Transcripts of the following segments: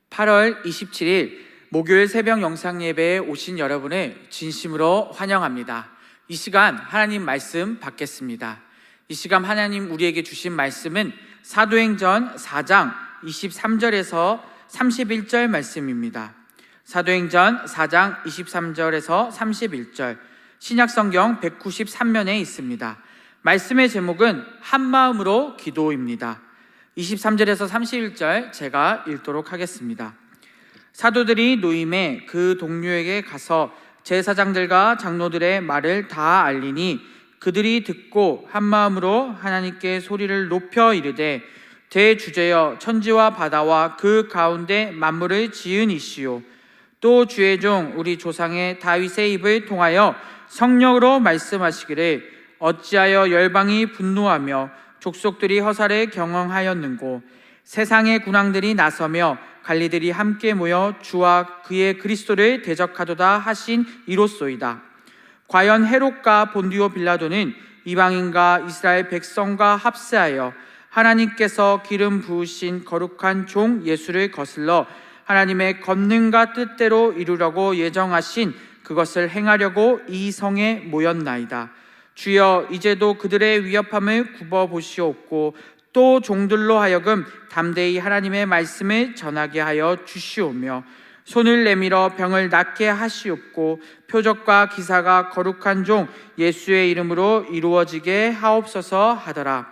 8월 27일 목요일 새벽 영상 예배에 오신 여러분을 진심으로 환영합니다. 이 시간 하나님 말씀 받겠습니다. 이 시간 하나님 우리에게 주신 말씀은 사도행전 4장 23절에서 31절 말씀입니다. 사도행전 4장 23절에서 31절, 신약성경 193면에 있습니다. 말씀의 제목은 한마음으로 기도입니다. 23절에서 31절 제가 읽도록 하겠습니다. 사도들이 노임에 그 동료에게 가서 제사장들과 장로들의 말을 다 알리니 그들이 듣고 한마음으로 하나님께 소리를 높여 이르되 대주제여 천지와 바다와 그 가운데 만물을 지은 이시오 또 주의 종 우리 조상의 다윗의 입을 통하여 성령으로 말씀하시기를 어찌하여 열방이 분노하며 족속들이 허사를 경영하였는고 세상의 군왕들이 나서며 관리들이 함께 모여 주와 그의 그리스도를 대적하도다 하신 이로소이다. 과연 헤롯과 본디오 빌라도는 이방인과 이스라엘 백성과 합세하여 하나님께서 기름 부으신 거룩한 종 예수를 거슬러 하나님의 권능과 뜻대로 이루려고 예정하신 그것을 행하려고 이 성에 모였나이다. 주여 이제도 그들의 위협함을 굽어보시옵고 또 종들로 하여금 담대히 하나님의 말씀을 전하게 하여 주시오며 손을 내밀어 병을 낫게 하시옵고 표적과 기사가 거룩한 종 예수의 이름으로 이루어지게 하옵소서 하더라.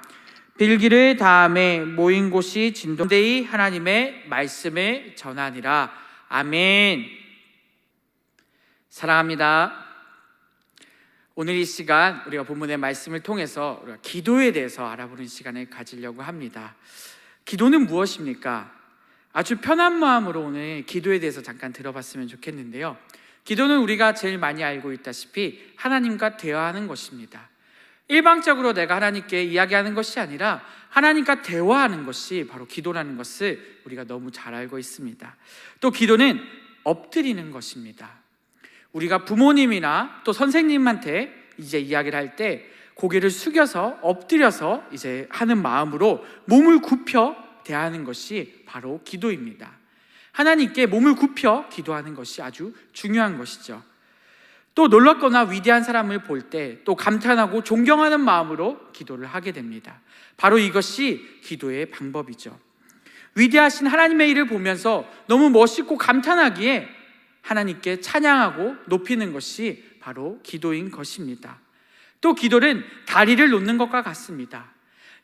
빌기를 다음에 모인 곳이 진동되이 하나님의 말씀을 전하니라. 아멘. 사랑합니다. 오늘 이 시간 우리가 본문의 말씀을 통해서 우리가 기도에 대해서 알아보는 시간을 가지려고 합니다. 기도는 무엇입니까? 아주 편한 마음으로 오늘 기도에 대해서 잠깐 들어봤으면 좋겠는데요. 기도는 우리가 제일 많이 알고 있다시피 하나님과 대화하는 것입니다. 일방적으로 내가 하나님께 이야기하는 것이 아니라 하나님과 대화하는 것이 바로 기도라는 것을 우리가 너무 잘 알고 있습니다. 또 기도는 엎드리는 것입니다. 우리가 부모님이나 또 선생님한테 이제 이야기를 할 때 고개를 숙여서 엎드려서 이제 하는 마음으로 몸을 굽혀 대하는 것이 바로 기도입니다. 하나님께 몸을 굽혀 기도하는 것이 아주 중요한 것이죠. 또 놀랍거나 위대한 사람을 볼 때 또 감탄하고 존경하는 마음으로 기도를 하게 됩니다. 바로 이것이 기도의 방법이죠. 위대하신 하나님의 일을 보면서 너무 멋있고 감탄하기에 하나님께 찬양하고 높이는 것이 바로 기도인 것입니다. 또 기도는 다리를 놓는 것과 같습니다.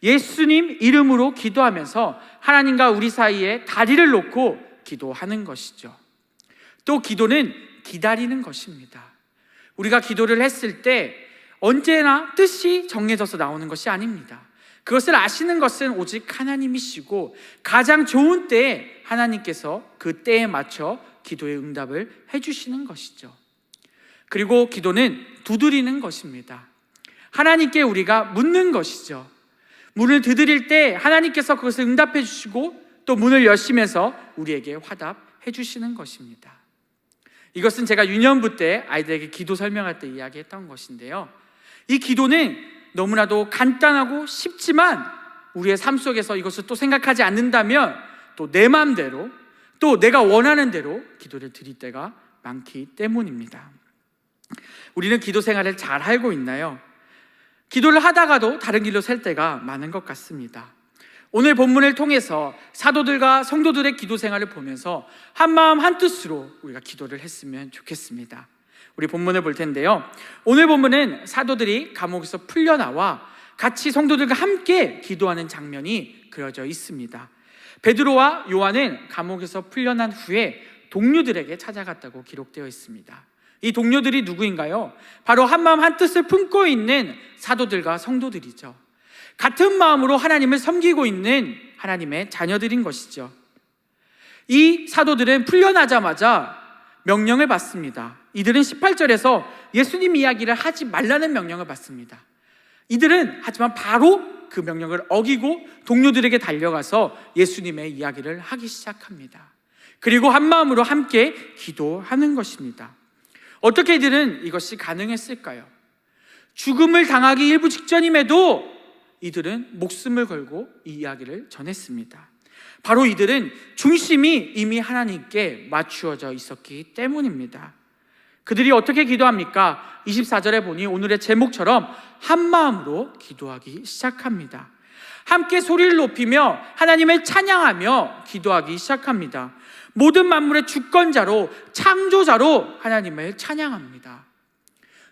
예수님 이름으로 기도하면서 하나님과 우리 사이에 다리를 놓고 기도하는 것이죠. 또 기도는 기다리는 것입니다. 우리가 기도를 했을 때 언제나 뜻이 정해져서 나오는 것이 아닙니다. 그것을 아시는 것은 오직 하나님이시고 가장 좋은 때에 하나님께서 그 때에 맞춰 기도의 응답을 해주시는 것이죠. 그리고 기도는 두드리는 것입니다. 하나님께 우리가 묻는 것이죠. 문을 두드릴 때 하나님께서 그것을 응답해 주시고 또 문을 여시면서 우리에게 화답해 주시는 것입니다. 이것은 제가 유년부 때 아이들에게 기도 설명할 때 이야기했던 것인데요. 이 기도는 너무나도 간단하고 쉽지만 우리의 삶 속에서 이것을 또 생각하지 않는다면 또 내 마음대로 또 내가 원하는 대로 기도를 드릴 때가 많기 때문입니다. 우리는 기도 생활을 잘 알고 있나요? 기도를 하다가도 다른 길로 셀 때가 많은 것 같습니다. 오늘 본문을 통해서 사도들과 성도들의 기도 생활을 보면서 한마음 한뜻으로 우리가 기도를 했으면 좋겠습니다. 우리 본문을 볼 텐데요. 오늘 본문은 사도들이 감옥에서 풀려나와 같이 성도들과 함께 기도하는 장면이 그려져 있습니다. 베드로와 요한은 감옥에서 풀려난 후에 동료들에게 찾아갔다고 기록되어 있습니다. 이 동료들이 누구인가요? 바로 한마음 한뜻을 품고 있는 사도들과 성도들이죠. 같은 마음으로 하나님을 섬기고 있는 하나님의 자녀들인 것이죠. 이 사도들은 풀려나자마자 명령을 받습니다. 이들은 18절에서 예수님 이야기를 하지 말라는 명령을 받습니다. 이들은 하지만 바로 그 명령을 어기고 동료들에게 달려가서 예수님의 이야기를 하기 시작합니다. 그리고 한마음으로 함께 기도하는 것입니다. 어떻게 이들은 이것이 가능했을까요? 죽음을 당하기 일부 직전임에도 이들은 목숨을 걸고 이 이야기를 전했습니다. 바로 이들은 중심이 이미 하나님께 맞추어져 있었기 때문입니다. 그들이 어떻게 기도합니까? 24절에 보니 오늘의 제목처럼 한 마음으로 기도하기 시작합니다. 함께 소리를 높이며 하나님을 찬양하며 기도하기 시작합니다. 모든 만물의 주권자로, 창조자로 하나님을 찬양합니다.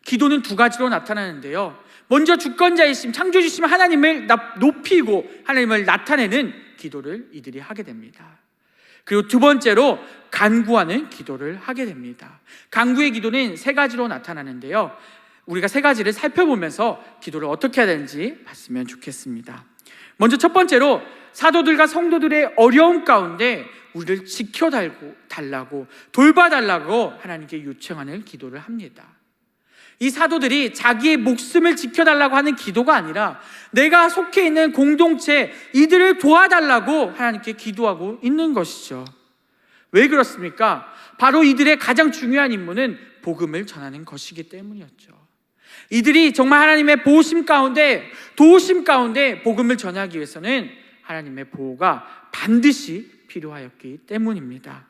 기도는 두 가지로 나타나는데요, 먼저 주권자이심, 창조주심 하나님을 높이고 하나님을 나타내는 기도를 이들이 하게 됩니다. 그리고 두 번째로 간구하는 기도를 하게 됩니다. 간구의 기도는 세 가지로 나타나는데요, 우리가 세 가지를 살펴보면서 기도를 어떻게 해야 되는지 봤으면 좋겠습니다. 먼저 첫 번째로 사도들과 성도들의 어려움 가운데 우리를 지켜달라고, 돌봐달라고 하나님께 요청하는 기도를 합니다. 이 사도들이 자기의 목숨을 지켜달라고 하는 기도가 아니라 내가 속해 있는 공동체, 이들을 도와달라고 하나님께 기도하고 있는 것이죠. 왜 그렇습니까? 바로 이들의 가장 중요한 임무는 복음을 전하는 것이기 때문이었죠. 이들이 정말 하나님의 보호심 가운데, 도우심 가운데 복음을 전하기 위해서는 하나님의 보호가 반드시 필요하였기 때문입니다.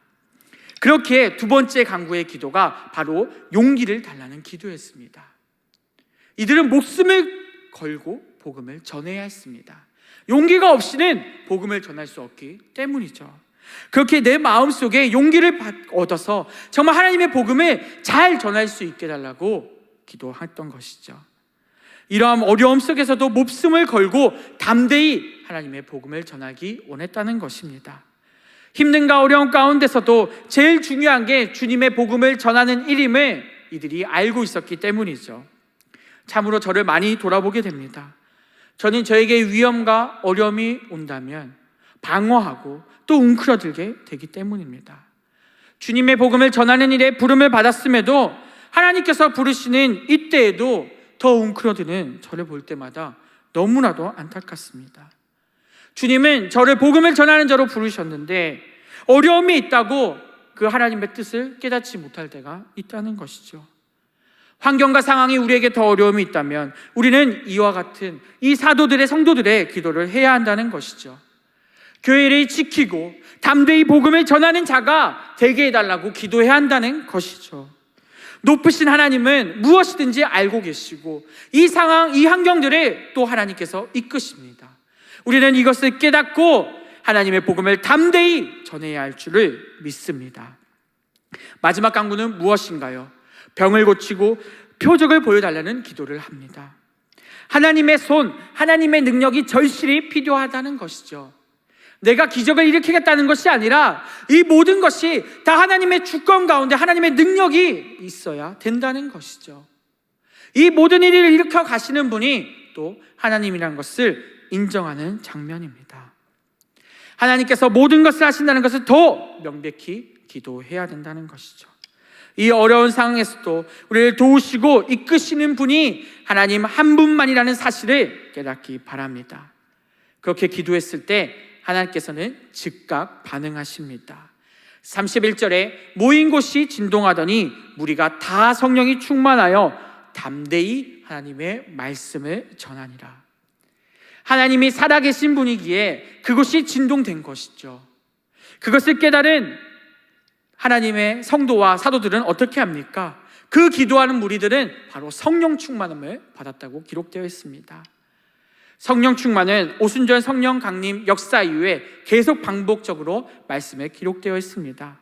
그렇게 두 번째 간구의 기도가 바로 용기를 달라는 기도였습니다. 이들은 목숨을 걸고 복음을 전해야 했습니다. 용기가 없이는 복음을 전할 수 없기 때문이죠. 그렇게 내 마음속에 용기를 얻어서 정말 하나님의 복음을 잘 전할 수 있게 달라고 기도했던 것이죠. 이러한 어려움 속에서도 목숨을 걸고 담대히 하나님의 복음을 전하기 원했다는 것입니다. 힘든가 어려운 가운데서도 제일 중요한 게 주님의 복음을 전하는 일임을 이들이 알고 있었기 때문이죠. 참으로 저를 많이 돌아보게 됩니다. 저는 저에게 위험과 어려움이 온다면 방어하고 또 웅크러들게 되기 때문입니다. 주님의 복음을 전하는 일에 부름을 받았음에도 하나님께서 부르시는 이때에도 더 웅크러드는 저를 볼 때마다 너무나도 안타깝습니다. 주님은 저를 복음을 전하는 자로 부르셨는데 어려움이 있다고 그 하나님의 뜻을 깨닫지 못할 때가 있다는 것이죠. 환경과 상황이 우리에게 더 어려움이 있다면 우리는 이와 같은 이 사도들의, 성도들의 기도를 해야 한다는 것이죠. 교회를 지키고 담대히 복음을 전하는 자가 되게 해달라고 기도해야 한다는 것이죠. 높으신 하나님은 무엇이든지 알고 계시고 이 상황, 이 환경들을 또 하나님께서 이끄십니다. 우리는 이것을 깨닫고 하나님의 복음을 담대히 전해야 할 줄을 믿습니다. 마지막 간구는 무엇인가요? 병을 고치고 표적을 보여달라는 기도를 합니다. 하나님의 손, 하나님의 능력이 절실히 필요하다는 것이죠. 내가 기적을 일으키겠다는 것이 아니라 이 모든 것이 다 하나님의 주권 가운데 하나님의 능력이 있어야 된다는 것이죠. 이 모든 일을 일으켜 가시는 분이 또 하나님이라는 것을 인정하는 장면입니다. 하나님께서 모든 것을 하신다는 것을 더 명백히 기도해야 된다는 것이죠. 이 어려운 상황에서도 우리를 도우시고 이끄시는 분이 하나님 한 분만이라는 사실을 깨닫기 바랍니다. 그렇게 기도했을 때 하나님께서는 즉각 반응하십니다. 31절에 모인 곳이 진동하더니 무리가 다 성령이 충만하여 담대히 하나님의 말씀을 전하니라. 하나님이 살아계신 분이기에 그곳이 진동된 것이죠. 그것을 깨달은 하나님의 성도와 사도들은 어떻게 합니까? 그 기도하는 무리들은 바로 성령 충만함을 받았다고 기록되어 있습니다. 성령 충만은 오순절 성령 강림 역사 이후에 계속 반복적으로 말씀에 기록되어 있습니다.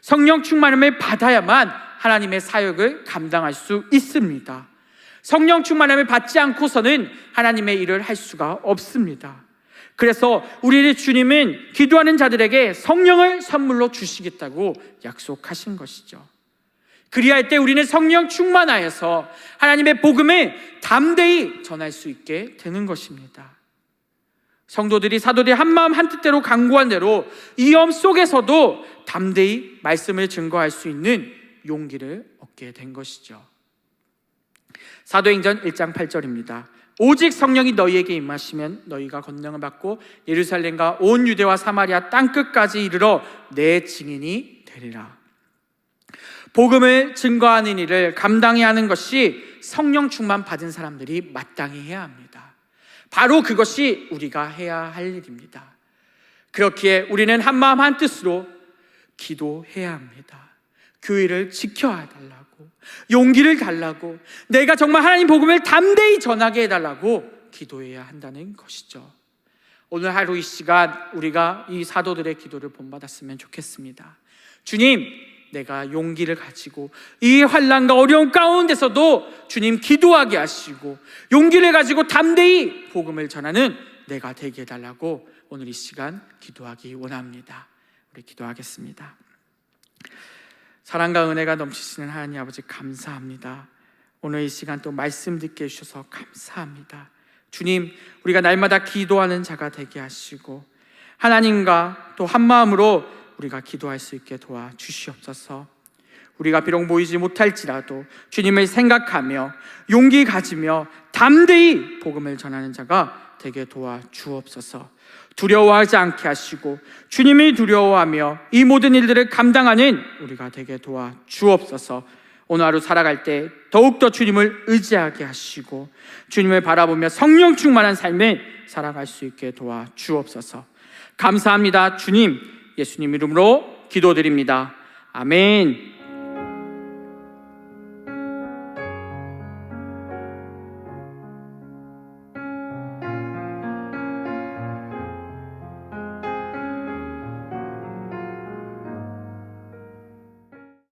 성령 충만함을 받아야만 하나님의 사역을 감당할 수 있습니다. 성령 충만함을 받지 않고서는 하나님의 일을 할 수가 없습니다. 그래서 우리 주님은 기도하는 자들에게 성령을 선물로 주시겠다고 약속하신 것이죠. 그리할 때 우리는 성령 충만하여서 하나님의 복음을 담대히 전할 수 있게 되는 것입니다. 성도들이, 사도들이 한마음 한뜻대로 간구한 대로 이 엄 속에서도 담대히 말씀을 증거할 수 있는 용기를 얻게 된 것이죠. 사도행전 1장 8절입니다. 오직 성령이 너희에게 임하시면 너희가 권능을 받고 예루살렘과 온 유대와 사마리아 땅끝까지 이르러 내 증인이 되리라. 복음을 증거하는 일을 감당해야 하는 것이 성령 충만 받은 사람들이 마땅히 해야 합니다. 바로 그것이 우리가 해야 할 일입니다. 그렇기에 우리는 한마음 한뜻으로 기도해야 합니다. 교회를 지켜야 달라고, 용기를 달라고, 내가 정말 하나님 복음을 담대히 전하게 해달라고 기도해야 한다는 것이죠. 오늘 하루 이 시간 우리가 이 사도들의 기도를 본받았으면 좋겠습니다. 주님, 내가 용기를 가지고 이 환난과 어려운 가운데서도 주님 기도하게 하시고 용기를 가지고 담대히 복음을 전하는 내가 되게 해달라고 오늘 이 시간 기도하기 원합니다. 우리 기도하겠습니다. 사랑과 은혜가 넘치시는 하나님 아버지, 감사합니다. 오늘 이 시간 또 말씀 듣게 해주셔서 감사합니다. 주님, 우리가 날마다 기도하는 자가 되게 하시고 하나님과 또 한마음으로 우리가 기도할 수 있게 도와주시옵소서. 우리가 비록 보이지 못할지라도 주님을 생각하며 용기 가지며 담대히 복음을 전하는 자가 되게 도와주옵소서. 두려워하지 않게 하시고 주님이 두려워하며 이 모든 일들을 감당하는 우리가 되게 도와주옵소서. 오늘 하루 살아갈 때 더욱더 주님을 의지하게 하시고 주님을 바라보며 성령 충만한 삶을 살아갈 수 있게 도와주옵소서. 감사합니다. 주님, 예수님 이름으로 기도드립니다. 아멘.